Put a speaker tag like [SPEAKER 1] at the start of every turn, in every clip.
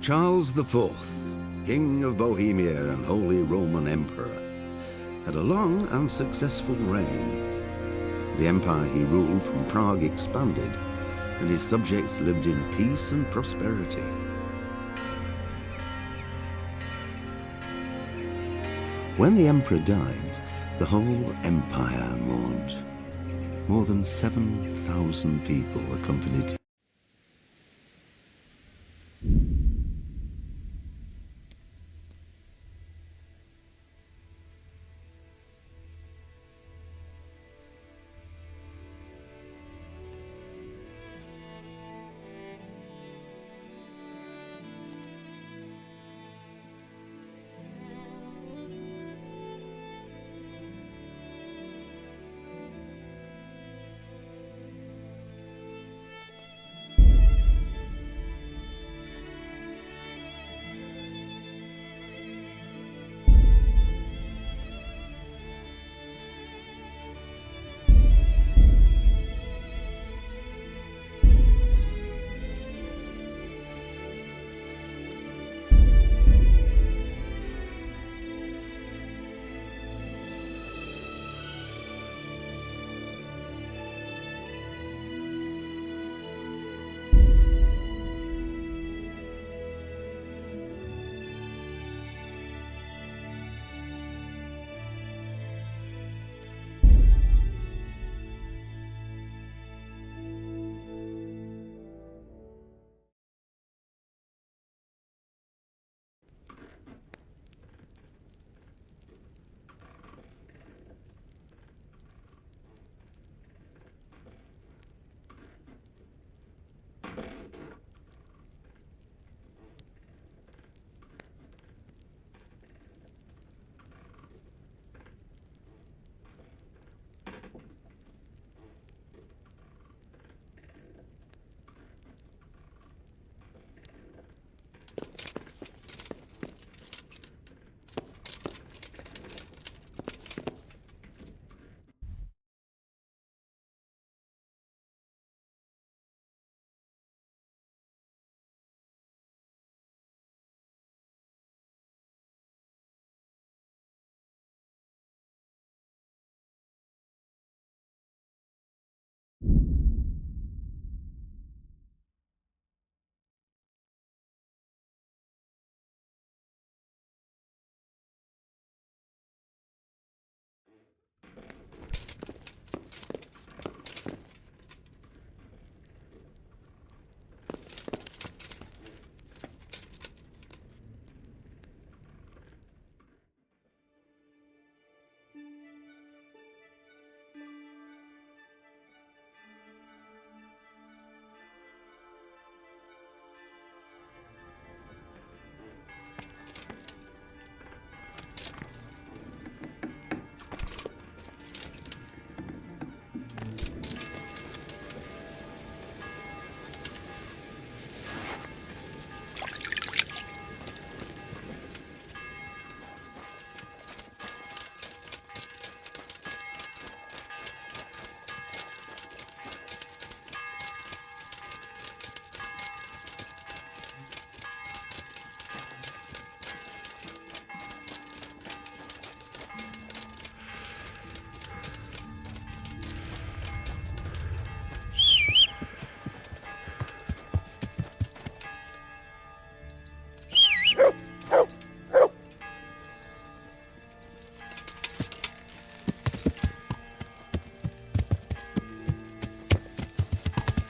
[SPEAKER 1] Charles IV, King of Bohemia and Holy Roman Emperor, had a long and successful reign. The empire he ruled from Prague expanded, and his subjects lived in peace and prosperity. When the emperor died, the whole empire mourned. More than 7,000 people accompanied him.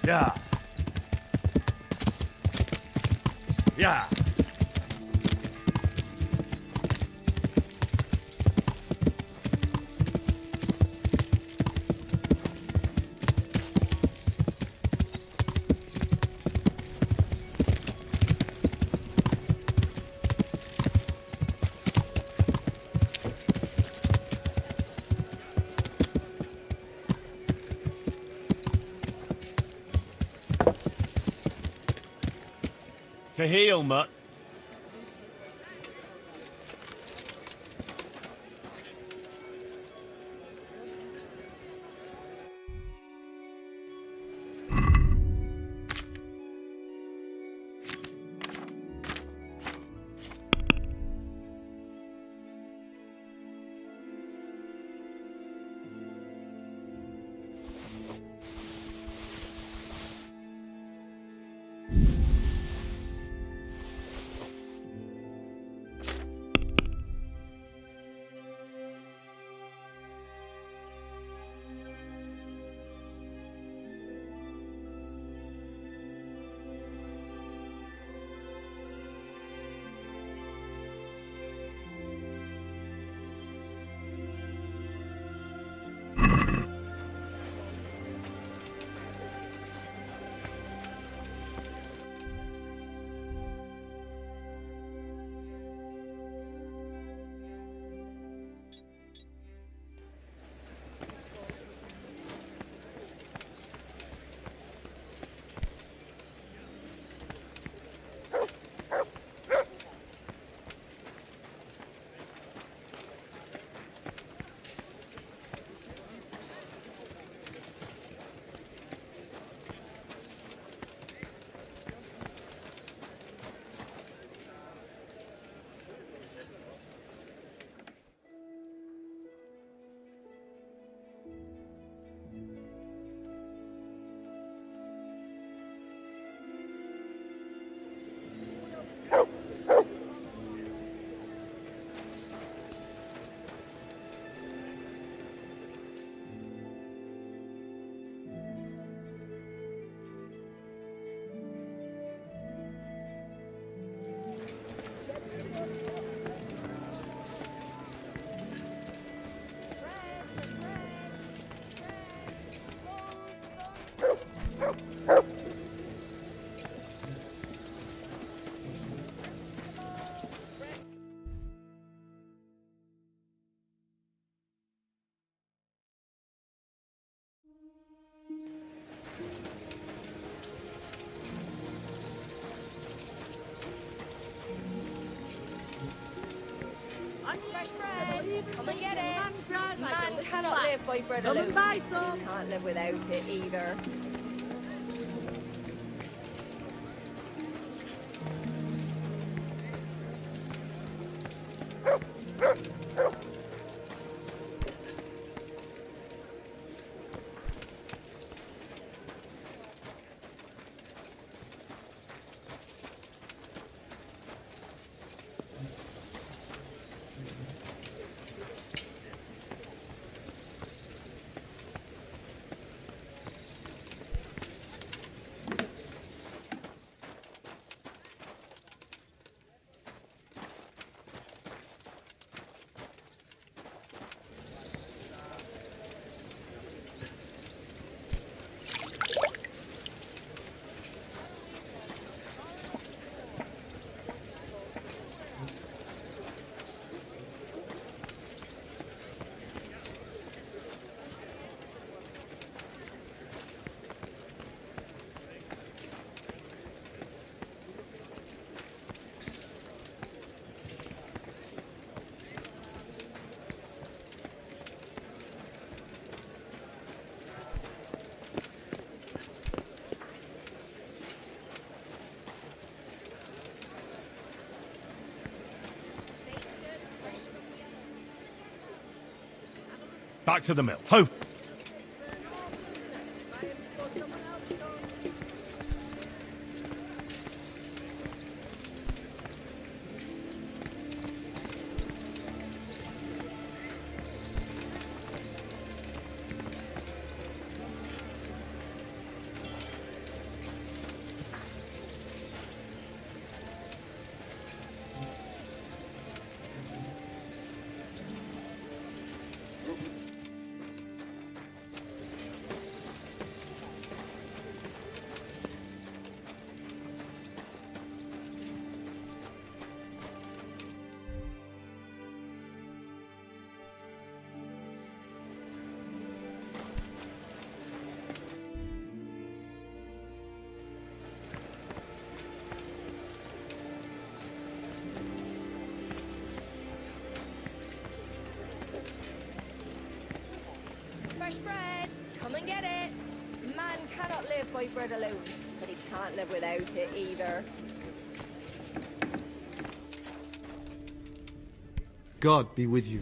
[SPEAKER 2] Yeah. Yeah. To heal, mutt.
[SPEAKER 3] Fresh bread. Come and get it.
[SPEAKER 4] Man
[SPEAKER 3] Man cannot live by bread
[SPEAKER 4] Come
[SPEAKER 3] alone.
[SPEAKER 4] and buy
[SPEAKER 3] He
[SPEAKER 4] some.
[SPEAKER 3] can't live without it either.
[SPEAKER 2] Back to the mill. Ho!
[SPEAKER 3] Fresh bread. Come and get it. Man cannot live by bread alone. But he can't live without it either.
[SPEAKER 5] God be with you.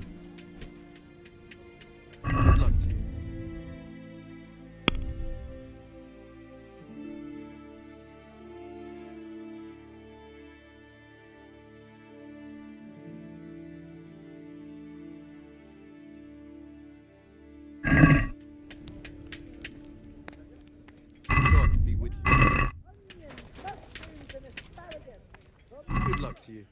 [SPEAKER 5] Good luck to you.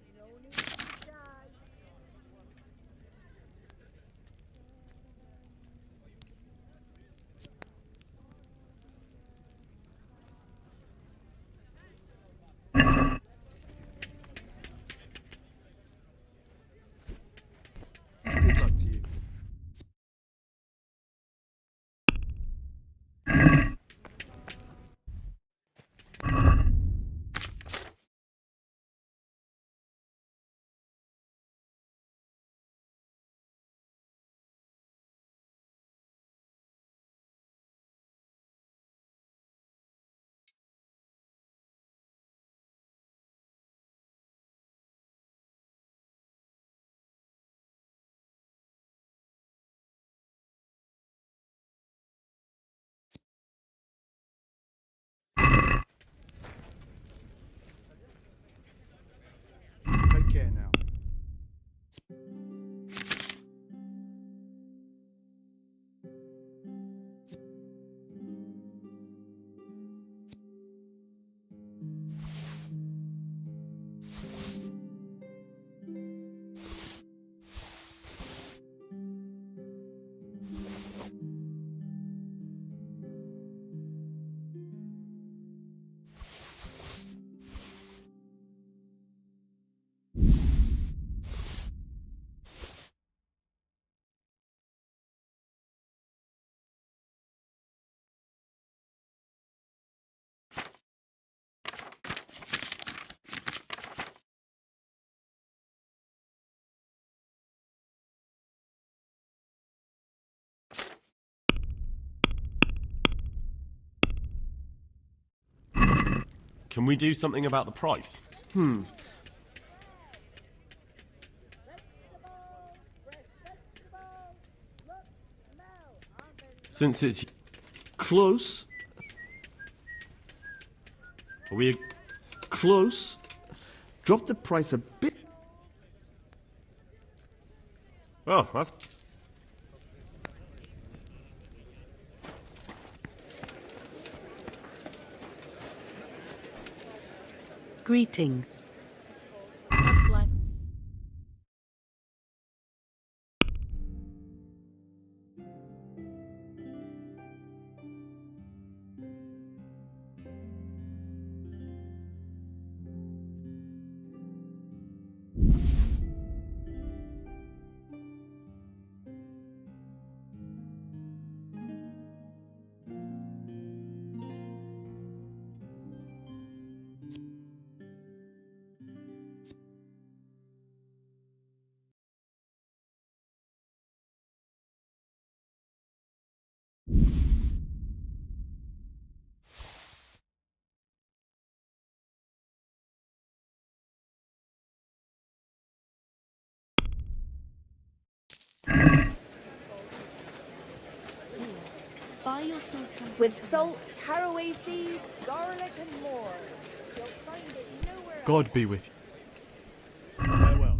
[SPEAKER 2] Can we do something about the price? Since it's...
[SPEAKER 5] Close.
[SPEAKER 2] Are we...
[SPEAKER 5] Close. Drop the price a bit.
[SPEAKER 2] Oh, that's...
[SPEAKER 4] Greeting. God bless. Buy yourself some
[SPEAKER 3] With salt, caraway seeds, garlic, and more. You'll find it nowhere else.
[SPEAKER 5] God be with you.
[SPEAKER 2] Farewell.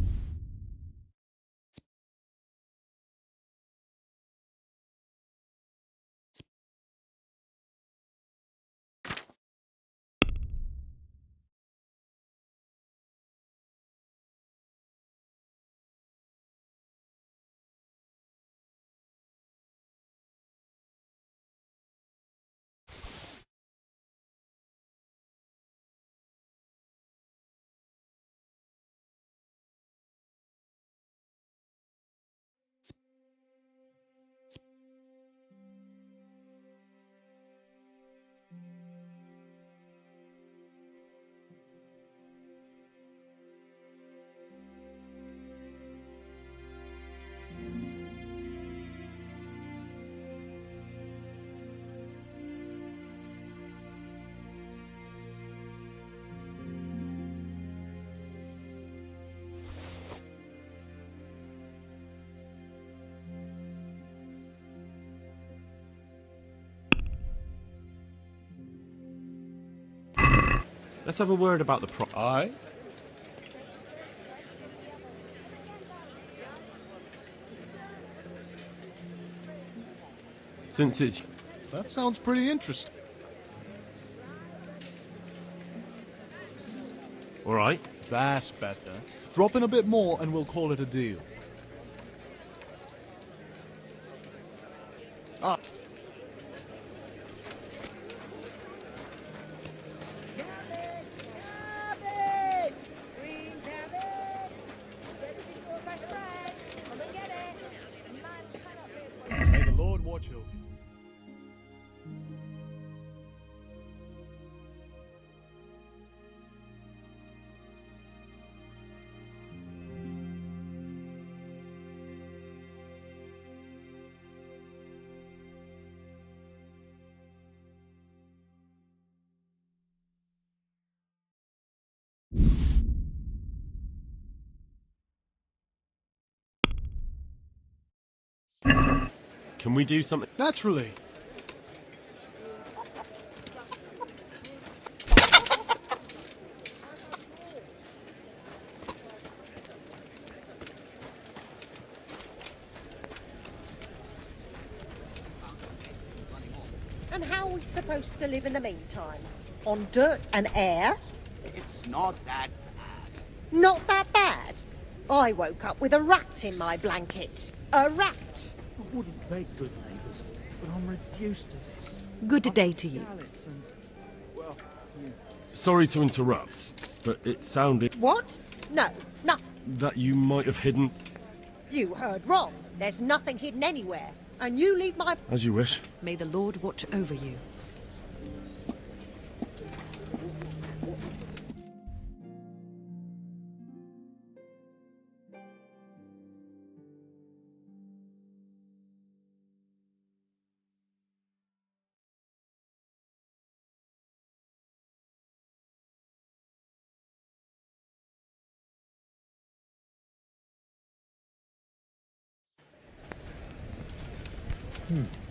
[SPEAKER 2] Let's have a word about the price.
[SPEAKER 6] Aye?
[SPEAKER 2] Since it's...
[SPEAKER 6] That sounds pretty interesting.
[SPEAKER 2] All right.
[SPEAKER 6] That's better. Drop in a bit more and we'll call it a deal. Ah.
[SPEAKER 3] Cabbage! Green cabbage! Ready for fresh bread? Come and get it. Man cannot live.
[SPEAKER 6] May the Lord watch over you.
[SPEAKER 2] Can we do something?
[SPEAKER 6] Naturally.
[SPEAKER 7] And how are we supposed to live in the meantime? On dirt and air?
[SPEAKER 8] It's not that bad.
[SPEAKER 7] Not that bad. I woke up with a rat in my blanket. A rat.
[SPEAKER 9] I wouldn't beg good neighbours, but I'm reduced to this.
[SPEAKER 4] Good day to you.
[SPEAKER 9] Scallops and, well,
[SPEAKER 2] Sorry to interrupt, but it sounded
[SPEAKER 7] What? No, nothing.
[SPEAKER 2] that you might have hidden...
[SPEAKER 7] You heard wrong. There's nothing hidden anywhere. And you leave my...
[SPEAKER 2] As you wish.
[SPEAKER 4] May the Lord watch over you.
[SPEAKER 2] Ah,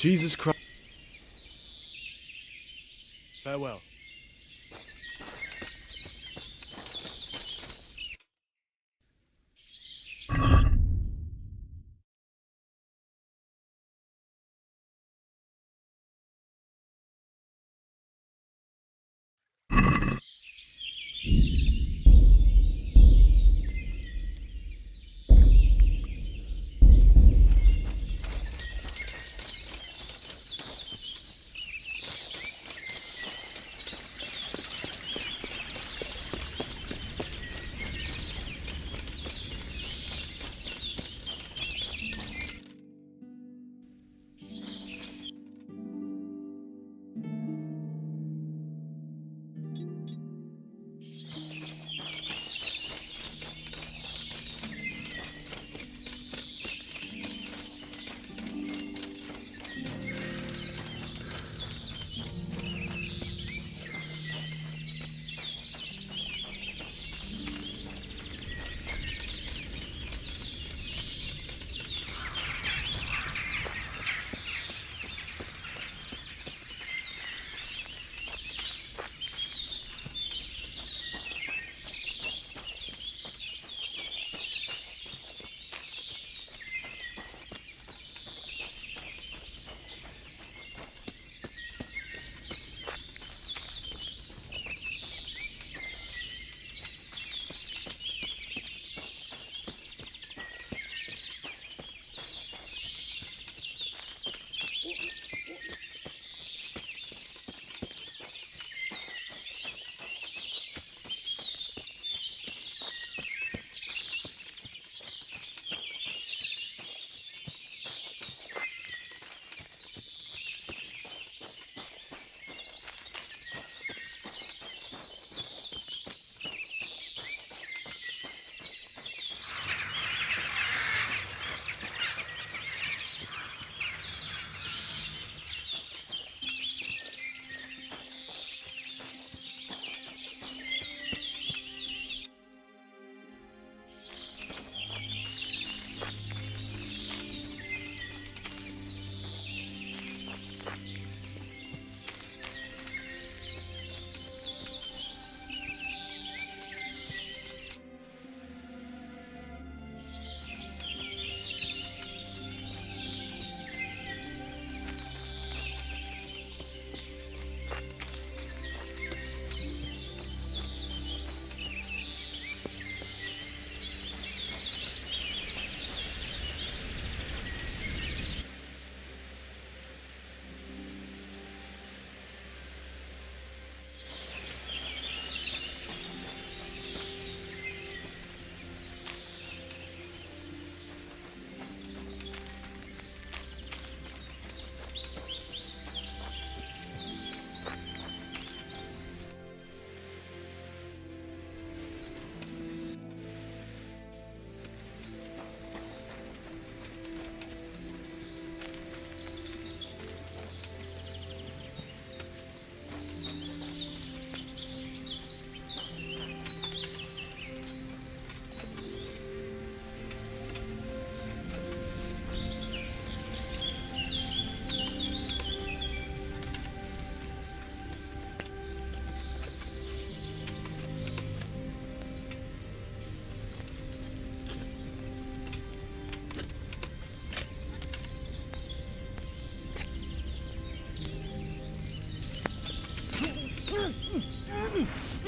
[SPEAKER 2] Jesus Christ.
[SPEAKER 6] Farewell.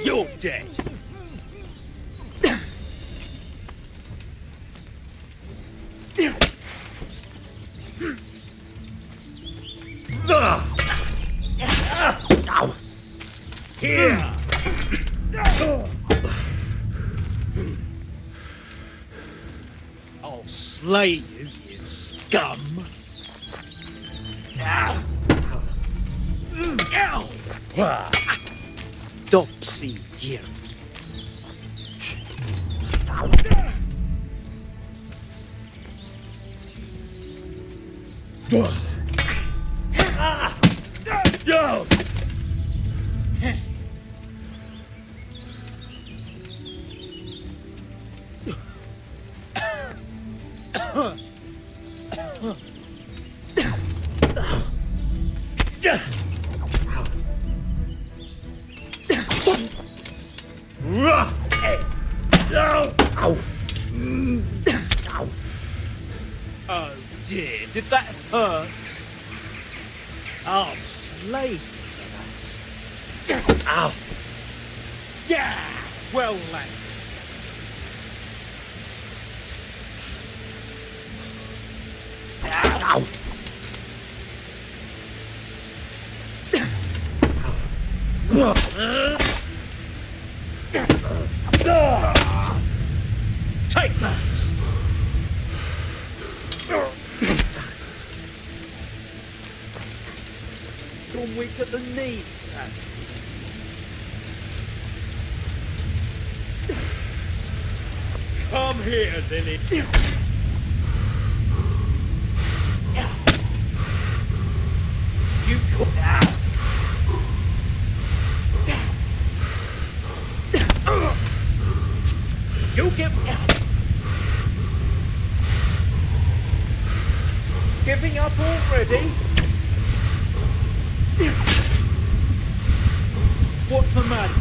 [SPEAKER 9] You're dead. Here. I'll slay you, you scum. Dopsy Dieu. Yo! Oh dear, did that hurt? I'll slay you for that. Ow! Yeah! Well landed. Ow! Take that! Gone weak at the knees, have you? Come here, Lily. You could. You give. Giving up already? What's the matter?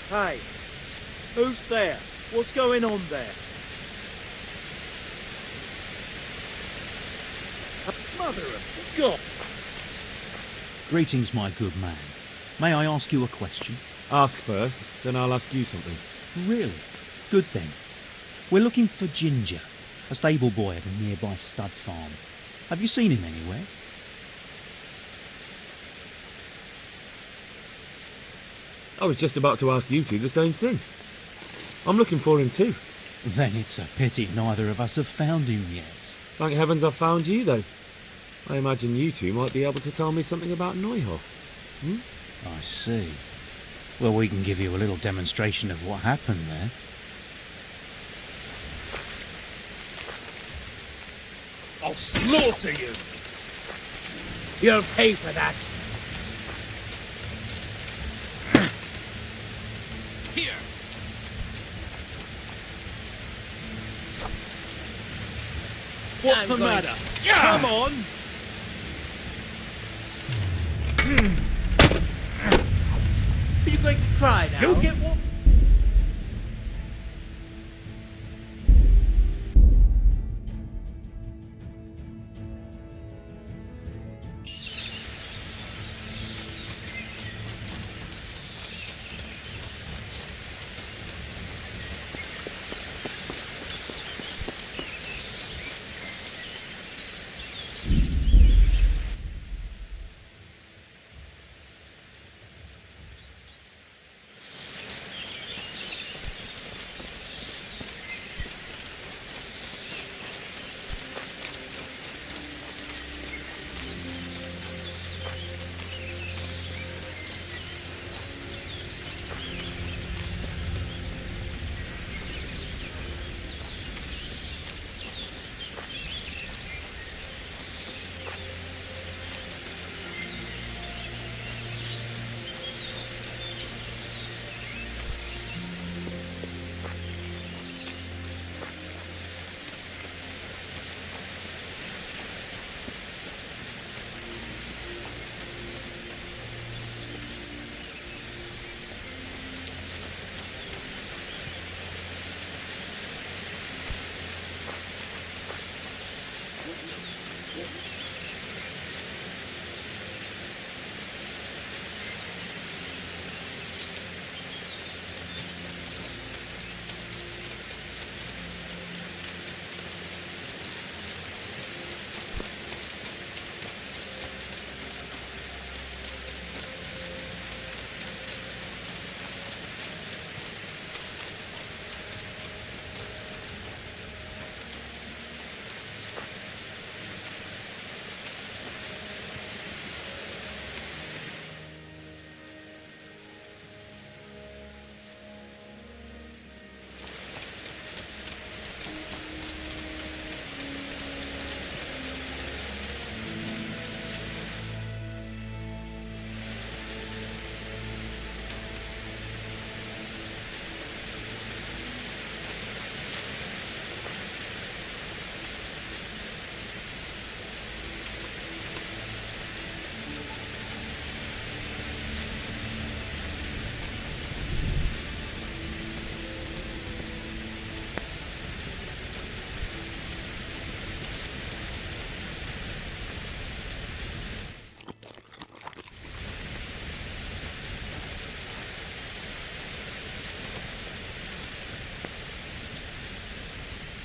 [SPEAKER 9] Hey, who's there? What's going on there? Mother of God!
[SPEAKER 10] Greetings, my good man. May I ask you a question?
[SPEAKER 2] Ask first, then I'll ask you something.
[SPEAKER 10] Really? Good then. We're looking for Ginger, a stable boy at a nearby stud farm. Have you seen him anywhere?
[SPEAKER 2] I was just about to ask you two the same thing. I'm looking for him too.
[SPEAKER 10] Then it's a pity neither of us have found him yet.
[SPEAKER 2] Thank heavens I've found you, though. I imagine you two might be able to tell me something about Neuhoff.
[SPEAKER 10] I see. Well, we can give you a little demonstration of what happened there.
[SPEAKER 9] I'll slaughter you!
[SPEAKER 8] You'll pay for that.
[SPEAKER 9] Here! What's the matter? Come on!
[SPEAKER 8] Are you going to cry now?
[SPEAKER 9] You'll get what?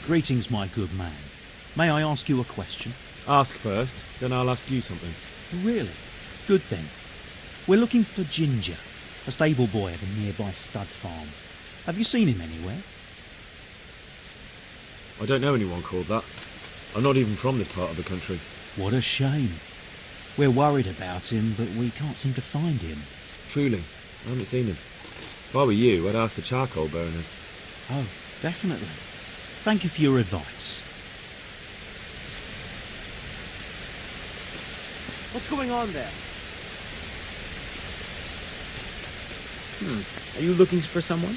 [SPEAKER 10] Greetings, my good man. May I ask you a question?
[SPEAKER 2] Ask first, then I'll ask you something.
[SPEAKER 10] Really? Good then. We're looking for Ginger, a stable boy at a nearby stud farm. Have you seen him anywhere?
[SPEAKER 2] I don't know anyone called that. I'm not even from this part of the country.
[SPEAKER 10] What a shame. We're worried about him, but we can't seem to find him.
[SPEAKER 2] Truly, I haven't seen him. If I were you, I'd ask the charcoal burners.
[SPEAKER 10] Oh, definitely. Thank you for your advice.
[SPEAKER 8] What's going on there?
[SPEAKER 11] Are you looking for someone?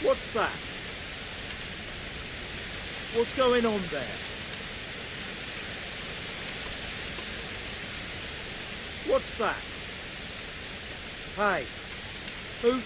[SPEAKER 9] What's that? What's going on there? What's that? Hey, who?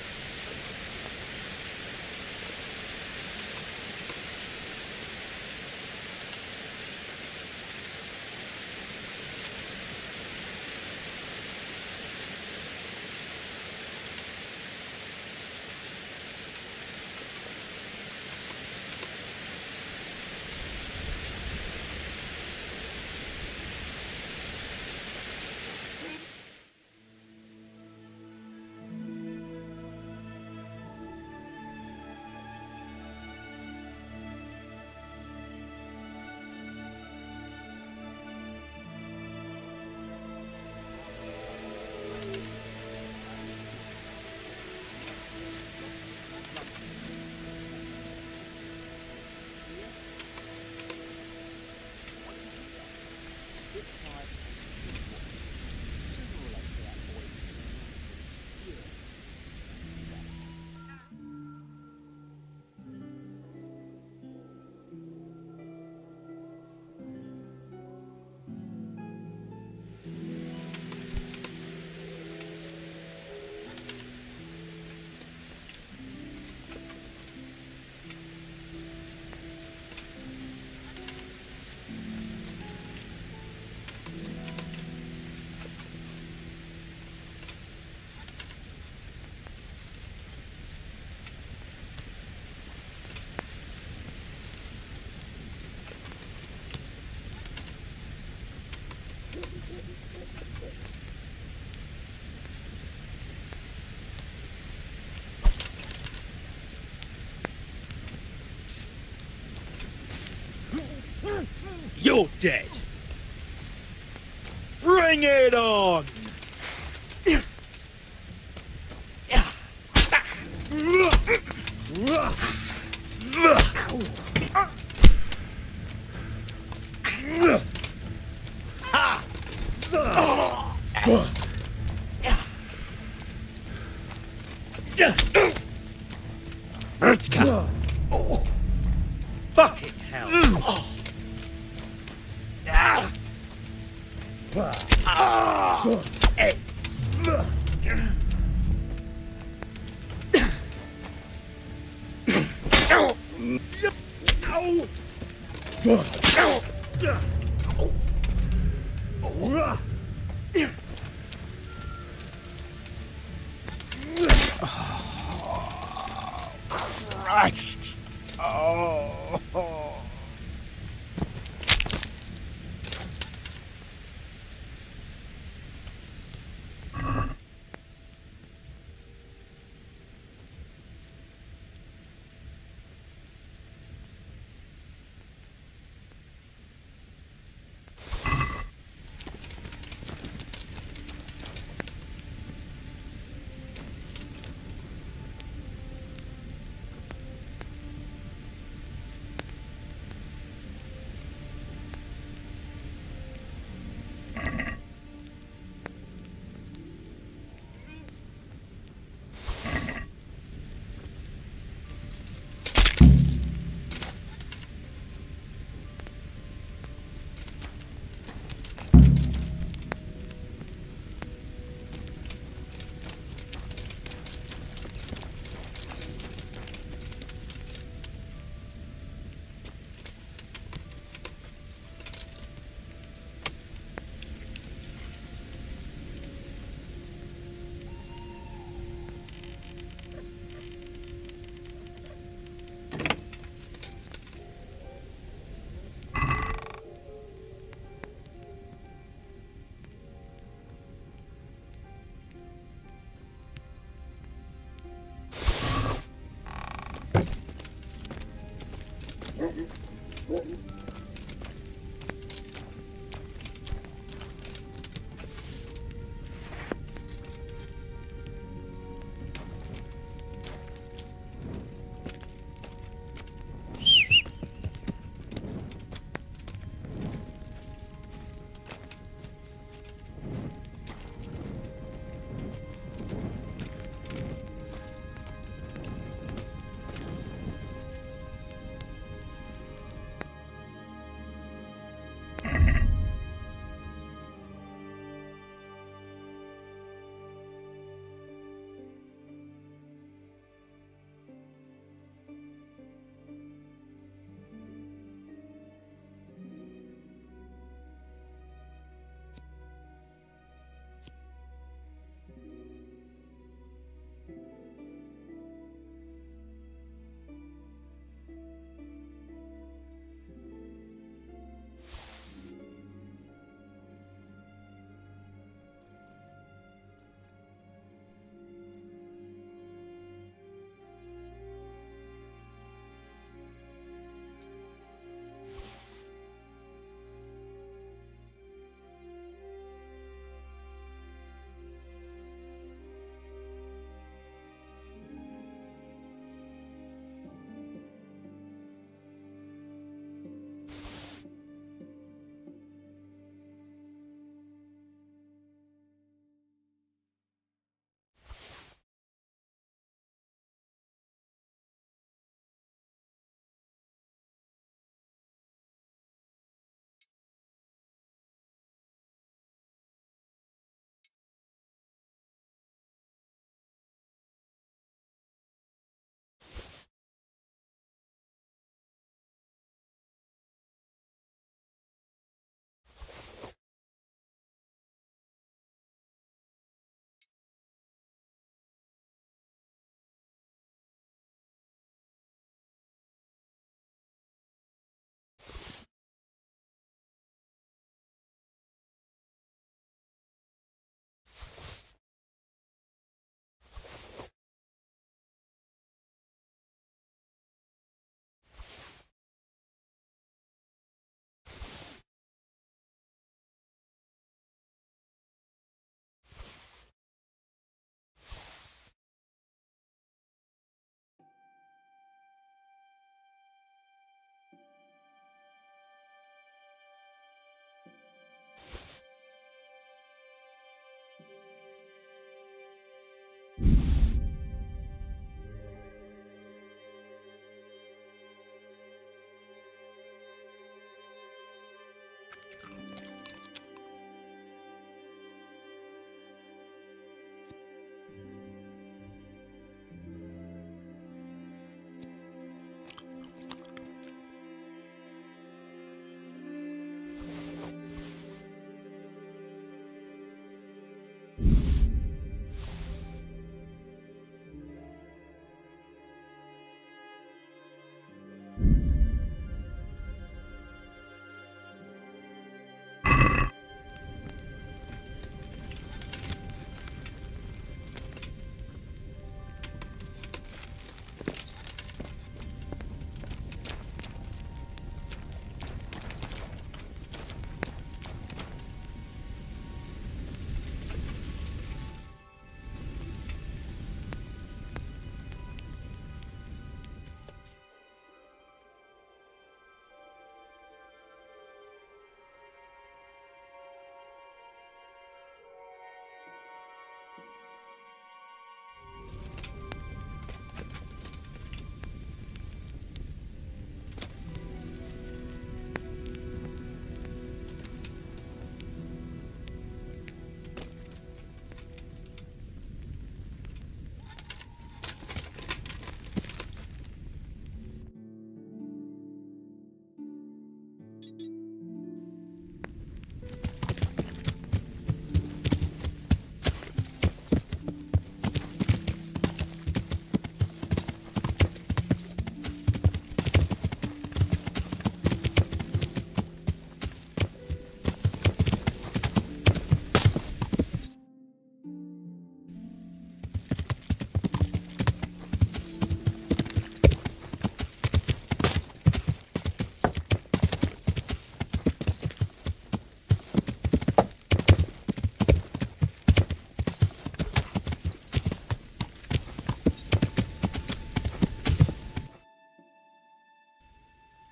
[SPEAKER 9] You're dead. Bring it on! Fucking hell.
[SPEAKER 5] Christ! Oh.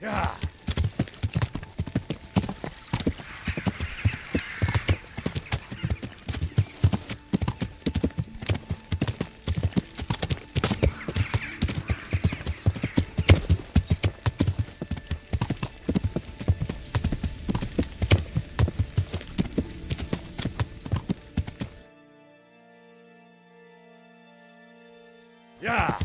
[SPEAKER 8] Yeah. Yeah.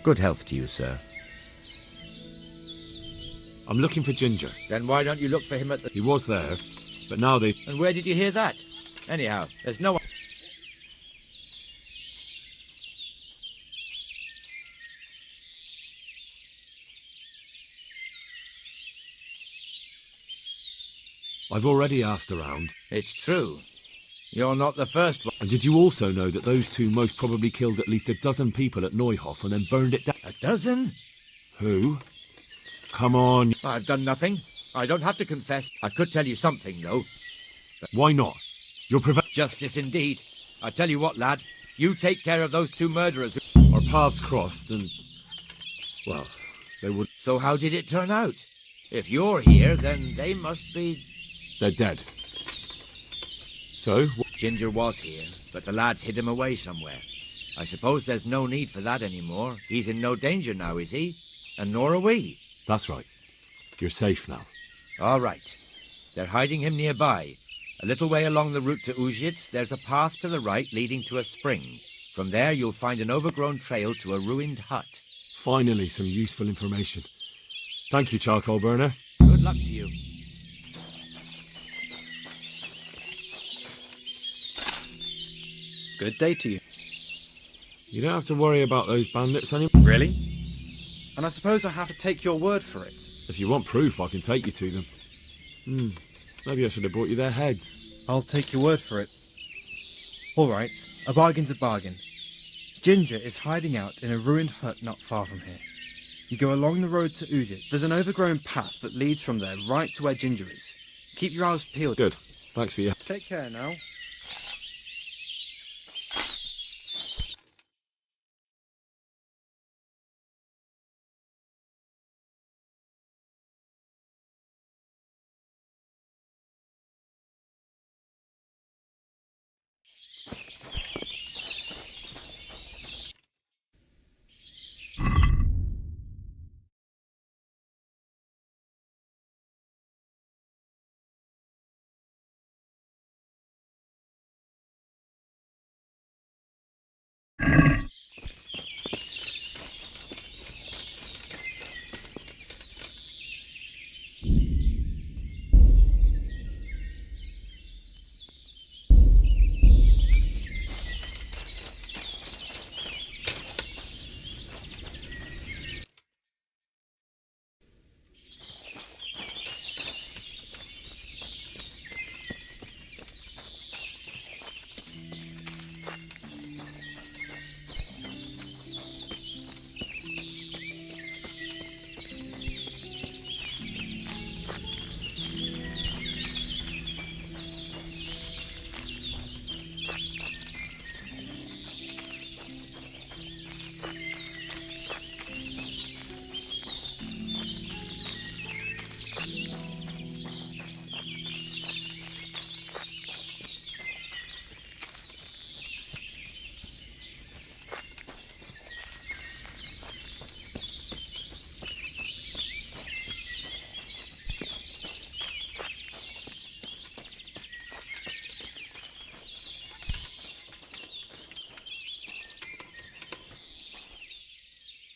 [SPEAKER 11] Good health to you, sir.
[SPEAKER 2] I'm looking for Ginger.
[SPEAKER 11] Then why don't you look for him at the...
[SPEAKER 2] He was there, but now they...
[SPEAKER 11] And where did you hear that? Anyhow, there's no...
[SPEAKER 2] I've already asked around.
[SPEAKER 11] It's true. You're not the first one.
[SPEAKER 2] And did you also know that those two most probably killed at least a dozen people at Neuhof and then burned it down?
[SPEAKER 11] A dozen?
[SPEAKER 2] Who? Come on.
[SPEAKER 11] I've done nothing. I don't have to confess. I could tell you something, though.
[SPEAKER 2] Why not? You're
[SPEAKER 11] Justice indeed. I tell you what, lad. You take care of those two murderers.
[SPEAKER 2] Our paths crossed and... Well, they would...
[SPEAKER 11] So how did it turn out? If you're here, then they must be...
[SPEAKER 2] They're dead. So?
[SPEAKER 11] Ginger was here, but the lads hid him away somewhere. I suppose there's no need for that anymore. He's in no danger now, is he? And nor are we.
[SPEAKER 2] That's right. You're safe now.
[SPEAKER 11] All right. They're hiding him nearby. A little way along the route to Uzhitz, there's a path to the right leading to a spring. From there, you'll find an overgrown trail to a ruined hut.
[SPEAKER 2] Finally, some useful information. Thank you, charcoal burner.
[SPEAKER 11] Good luck to you.
[SPEAKER 12] Good day to you.
[SPEAKER 2] You don't have to worry about those bandits anymore.
[SPEAKER 12] Really? And I suppose I have to take your word for it.
[SPEAKER 2] If you want proof, I can take you to them. Maybe I should have brought you their heads.
[SPEAKER 12] I'll take your word for it. All right, a bargain's a bargain. Ginger is hiding out in a ruined hut not far from here. You go along the road to Uzhitz. There's an overgrown path that leads from there right to where Ginger is. Keep your eyes peeled.
[SPEAKER 2] Good. Thanks for your...
[SPEAKER 12] Take care now.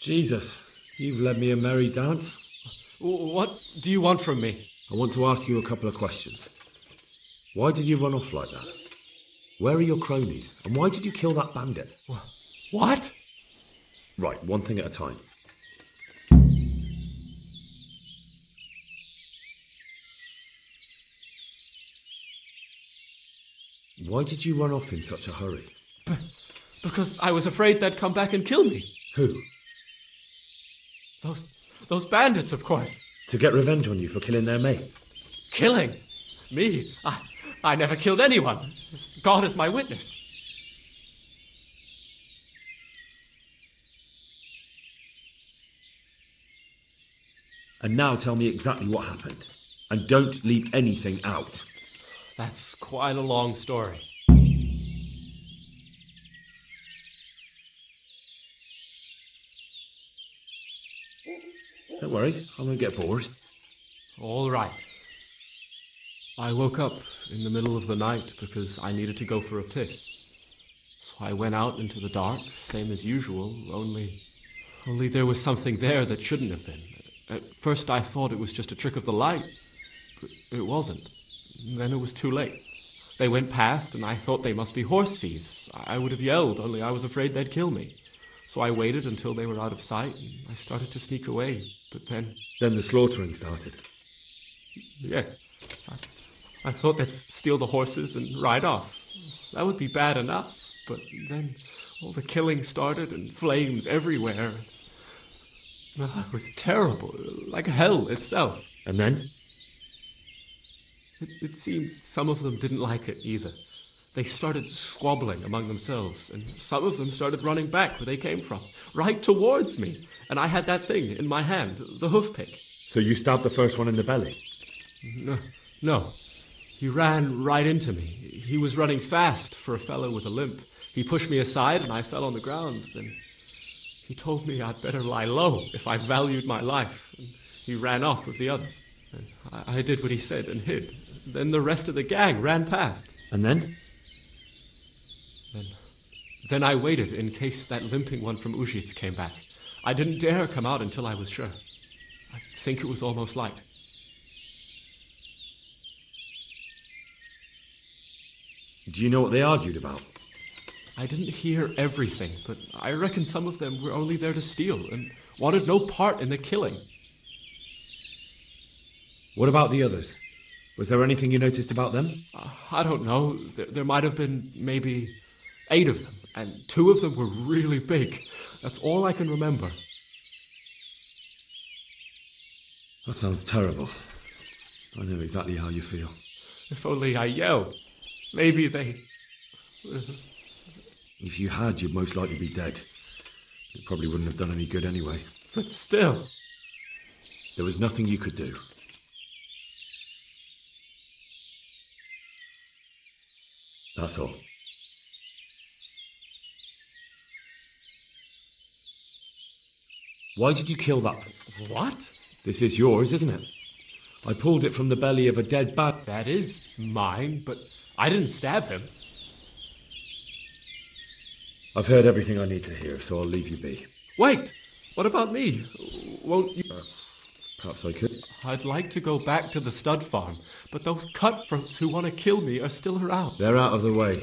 [SPEAKER 2] Jesus, you've led me a merry dance.
[SPEAKER 13] What do you want from me?
[SPEAKER 2] I want to ask you a couple of questions. Why did you run off like that? Where are your cronies? And why did you kill that bandit?
[SPEAKER 13] What?
[SPEAKER 2] Right, one thing at a time. Why did you run off in such a hurry?
[SPEAKER 13] Because I was afraid they'd come back and kill me.
[SPEAKER 2] Who?
[SPEAKER 13] Those bandits, of course.
[SPEAKER 2] To get revenge on you for killing their mate?
[SPEAKER 13] Killing? Me? I never killed anyone. God is my witness.
[SPEAKER 2] And now tell me exactly what happened. And don't leave anything out.
[SPEAKER 13] That's quite a long story.
[SPEAKER 2] Don't worry, I won't get bored.
[SPEAKER 13] All right. I woke up in the middle of the night because I needed to go for a piss. So I went out into the dark, same as usual, only there was something there that shouldn't have been. At first I thought it was just a trick of the light, but it wasn't. Then it was too late. They went past and I thought they must be horse thieves. I would have yelled, only I was afraid they'd kill me. So I waited until they were out of sight and I started to sneak away, but then...
[SPEAKER 2] Then the slaughtering started?
[SPEAKER 13] Yes. I thought they'd steal the horses and ride off. That would be bad enough, but then all the killing started and flames everywhere. It was terrible, like hell itself.
[SPEAKER 2] And then?
[SPEAKER 13] It seemed some of them didn't like it either. They started squabbling among themselves, and some of them started running back where they came from, right towards me. And I had that thing in my hand, the hoof pick.
[SPEAKER 2] So you stabbed the first one in the belly?
[SPEAKER 13] No. He ran right into me. He was running fast for a fellow with a limp. He pushed me aside and I fell on the ground. Then he told me I'd better lie low if I valued my life. And he ran off with the others. And I did what he said and hid. Then the rest of the gang ran past.
[SPEAKER 2] And then?
[SPEAKER 13] Then I waited in case that limping one from Ujits came back. I didn't dare come out until I was sure. I think it was almost light.
[SPEAKER 2] Do you know what they argued about?
[SPEAKER 13] I didn't hear everything, but I reckon some of them were only there to steal and wanted no part in the killing.
[SPEAKER 2] What about the others? Was there anything you noticed about them?
[SPEAKER 13] I don't know. There might have been maybe 8 of them, and 2 of them were really big. That's all I can remember.
[SPEAKER 2] That sounds terrible. I know exactly how you feel.
[SPEAKER 13] If only I yelled. Maybe they...
[SPEAKER 2] If you had, you'd most likely be dead. It probably wouldn't have done any good anyway.
[SPEAKER 13] But still...
[SPEAKER 2] There was nothing you could do. That's all. Why did you kill that?
[SPEAKER 13] What?
[SPEAKER 2] This is yours, isn't it? I pulled it from the belly of a dead bat.
[SPEAKER 13] That is mine, but I didn't stab him.
[SPEAKER 2] I've heard everything I need to hear, so I'll leave you be.
[SPEAKER 13] Wait! What about me? Won't you...
[SPEAKER 2] Perhaps I could.
[SPEAKER 13] I'd like to go back to the stud farm, but those cutthroats who want to kill me are still around.
[SPEAKER 2] They're out of the way.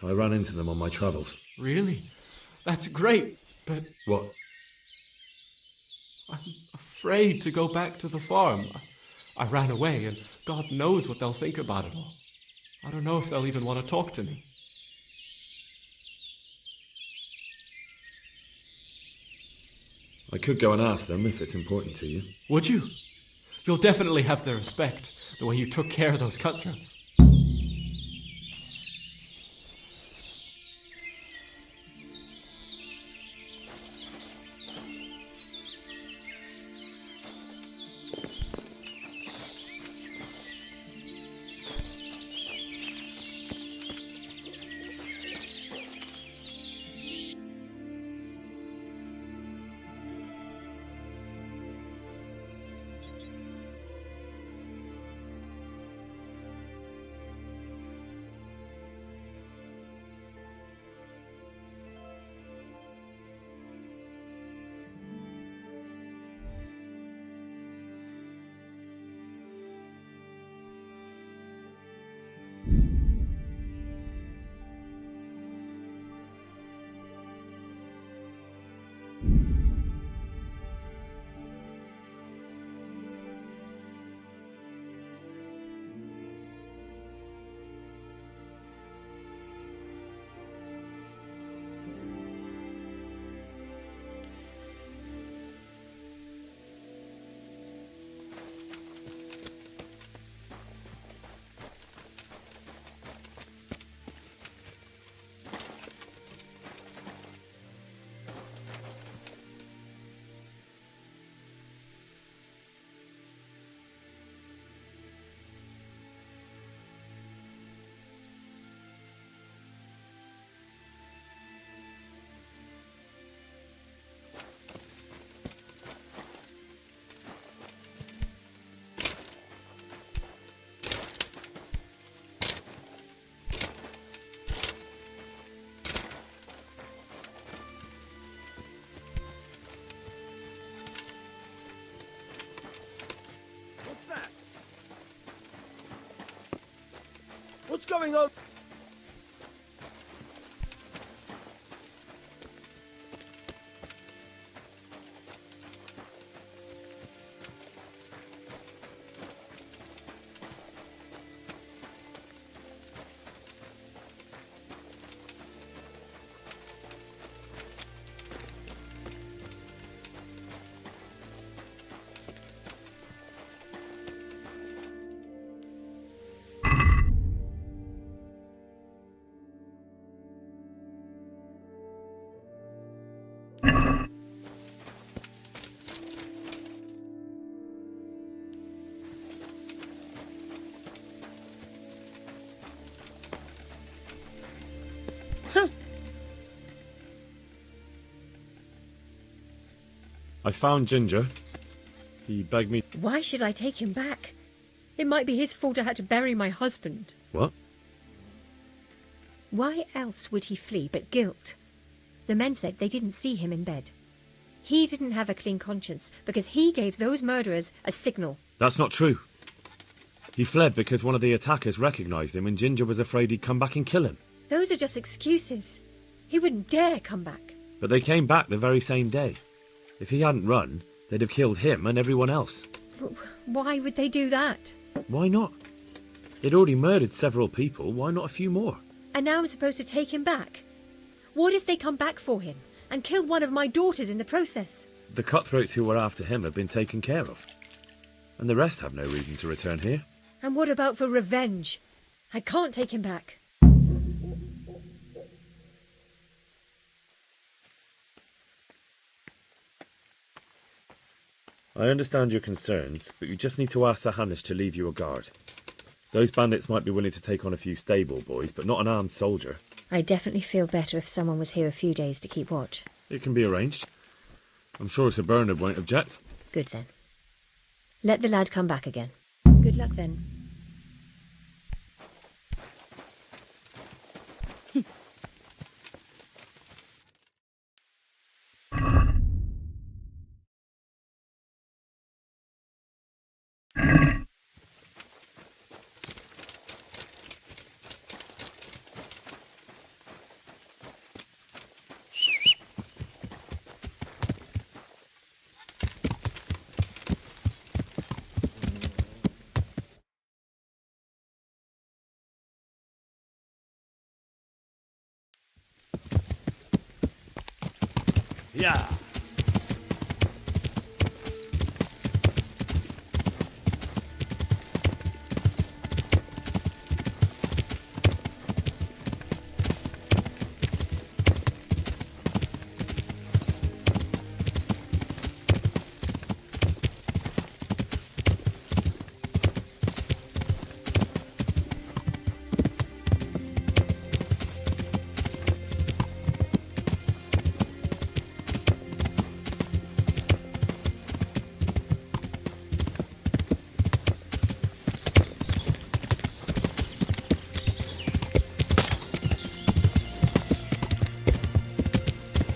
[SPEAKER 2] I ran into them on my travels.
[SPEAKER 13] Really? That's great, but...
[SPEAKER 2] What?
[SPEAKER 13] I'm afraid to go back to the farm. I ran away, and God knows what they'll think about it all. I don't know if they'll even want to talk to me.
[SPEAKER 2] I could go and ask them if it's important to you.
[SPEAKER 13] Would you? You'll definitely have their respect, the way you took care of those cutthroats.
[SPEAKER 9] going on?
[SPEAKER 2] I found Ginger. He begged me...
[SPEAKER 14] Why should I take him back? It might be his fault I had to bury my husband.
[SPEAKER 2] What?
[SPEAKER 14] Why else would he flee but guilt? The men said they didn't see him in bed. He didn't have a clean conscience because he gave those murderers a signal.
[SPEAKER 2] That's not true. He fled because one of the attackers recognised him and Ginger was afraid he'd come back and kill him.
[SPEAKER 14] Those are just excuses. He wouldn't dare come back.
[SPEAKER 2] But they came back the very same day. If he hadn't run, they'd have killed him and everyone else.
[SPEAKER 14] But why would they do that?
[SPEAKER 2] Why not? They'd already murdered several people, why not a few more?
[SPEAKER 14] And now I'm supposed to take him back? What if they come back for him and kill one of my daughters in the process?
[SPEAKER 2] The cutthroats who were after him have been taken care of. And the rest have no reason to return here.
[SPEAKER 14] And what about for revenge? I can't take him back.
[SPEAKER 2] I understand your concerns, but you just need to ask Sir Hanish to leave you a guard. Those bandits might be willing to take on a few stable boys, but not an armed soldier.
[SPEAKER 14] I'd definitely feel better if someone was here a few days to keep watch.
[SPEAKER 2] It can be arranged. I'm sure Sir Bernard won't object.
[SPEAKER 14] Good then. Let the lad come back again. Good luck then.
[SPEAKER 8] Yeah.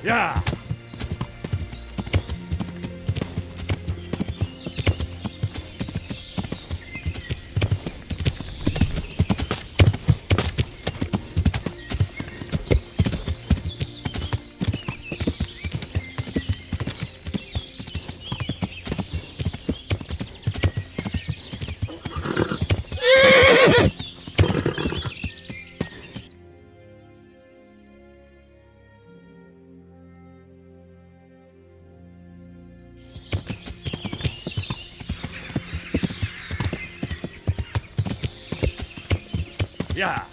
[SPEAKER 8] Yeah. Yeah.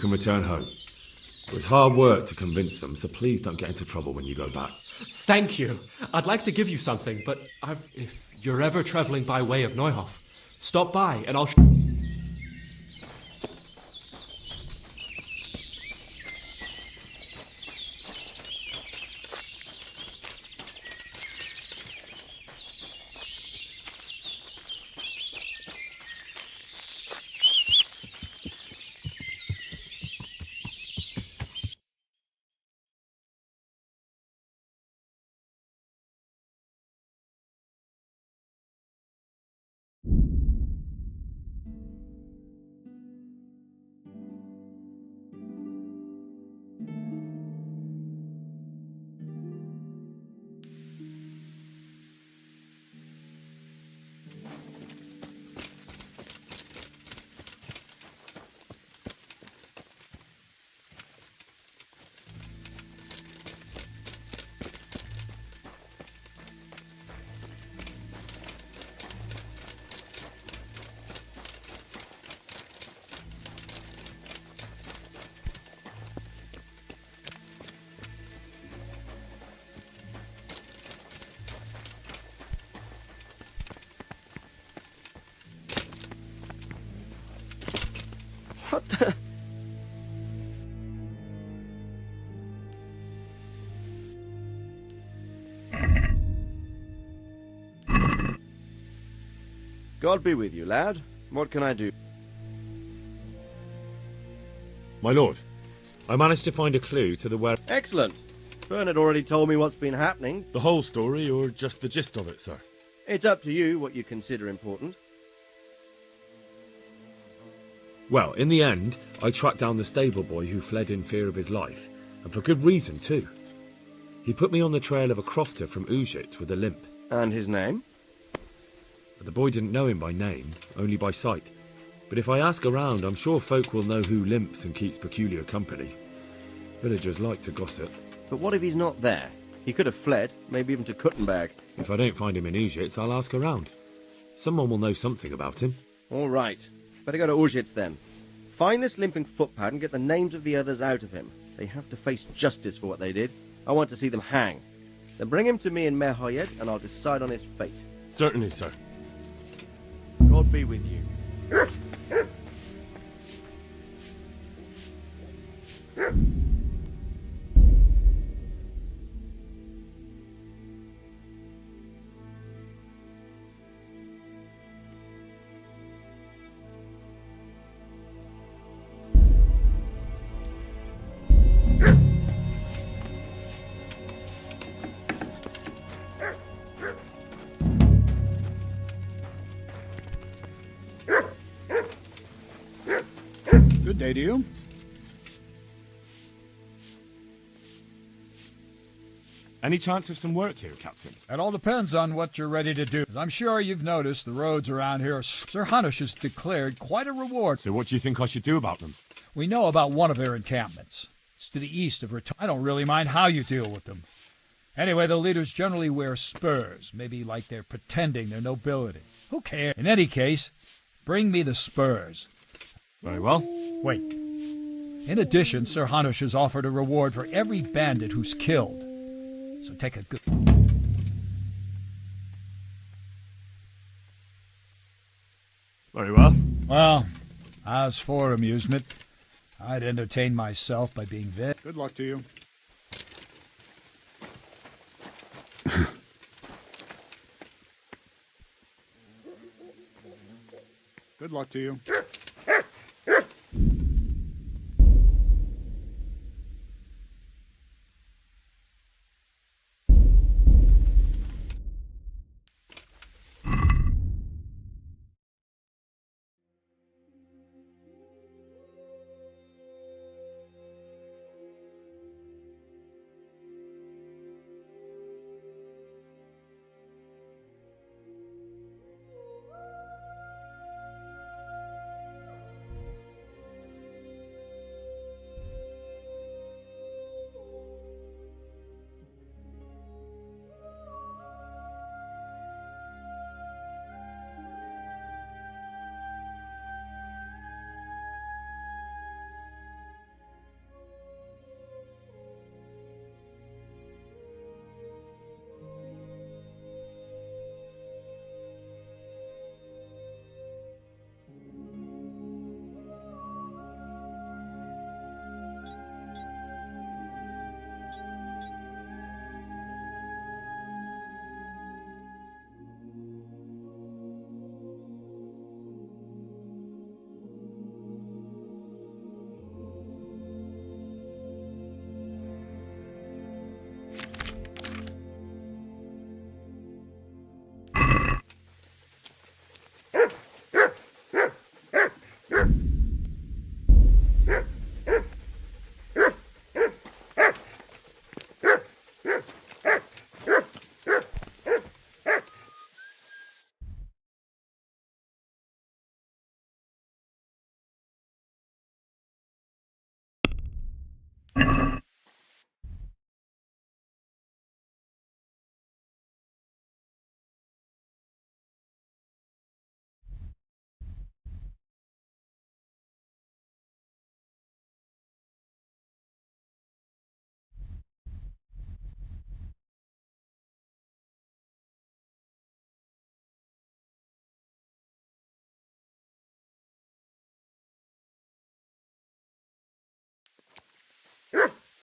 [SPEAKER 2] can return home. It was hard work to convince them, so please don't get into trouble when you go back.
[SPEAKER 13] Thank you. I'd like to give you something, but if you're ever traveling by way of Neuhof, stop by and I'll...
[SPEAKER 15] What the... God be with you, lad. What can I do?
[SPEAKER 2] My lord, I managed to find a clue to the where...
[SPEAKER 15] Excellent. Fern had already told me what's been happening.
[SPEAKER 2] The whole story, or just the gist of it, sir?
[SPEAKER 15] It's up to you what you consider important.
[SPEAKER 2] Well, in the end, I tracked down the stable boy who fled in fear of his life, and for good reason, too. He put me on the trail of a crofter from Ujit with a limp.
[SPEAKER 15] And his name?
[SPEAKER 2] But the boy didn't know him by name, only by sight. But if I ask around, I'm sure folk will know who limps and keeps peculiar company. Villagers like to gossip.
[SPEAKER 15] But what if he's not there? He could have fled, maybe even to Kuttenberg.
[SPEAKER 2] If I don't find him in Ujit, I'll ask around. Someone will know something about him.
[SPEAKER 15] All right. Better go to Ujits then. Find this limping footpad and get the names of the others out of him. They have to face justice for what they did. I want to see them hang. Then bring him to me in Merhoyed and I'll decide on his fate.
[SPEAKER 2] Certainly, sir.
[SPEAKER 15] God be with you.
[SPEAKER 6] Good day to you.
[SPEAKER 2] Any chance of some work here, Captain?
[SPEAKER 16] It all depends on what you're ready to do. I'm sure you've noticed the roads around here. Sir Hanush has declared quite a reward.
[SPEAKER 2] So what do you think I should do about them?
[SPEAKER 16] We know about one of their encampments. It's to the east of I don't really mind how you deal with them. Anyway, the leaders generally wear spurs, maybe like they're pretending they're nobility. Who cares? In any case, bring me the spurs.
[SPEAKER 2] Very well.
[SPEAKER 16] Wait. In addition, Sir Hanush has offered a reward for every bandit who's killed. So take a good...
[SPEAKER 2] Very well.
[SPEAKER 16] Well, as for amusement, I'd entertain myself by being there.
[SPEAKER 6] Good luck to you. Good luck to you.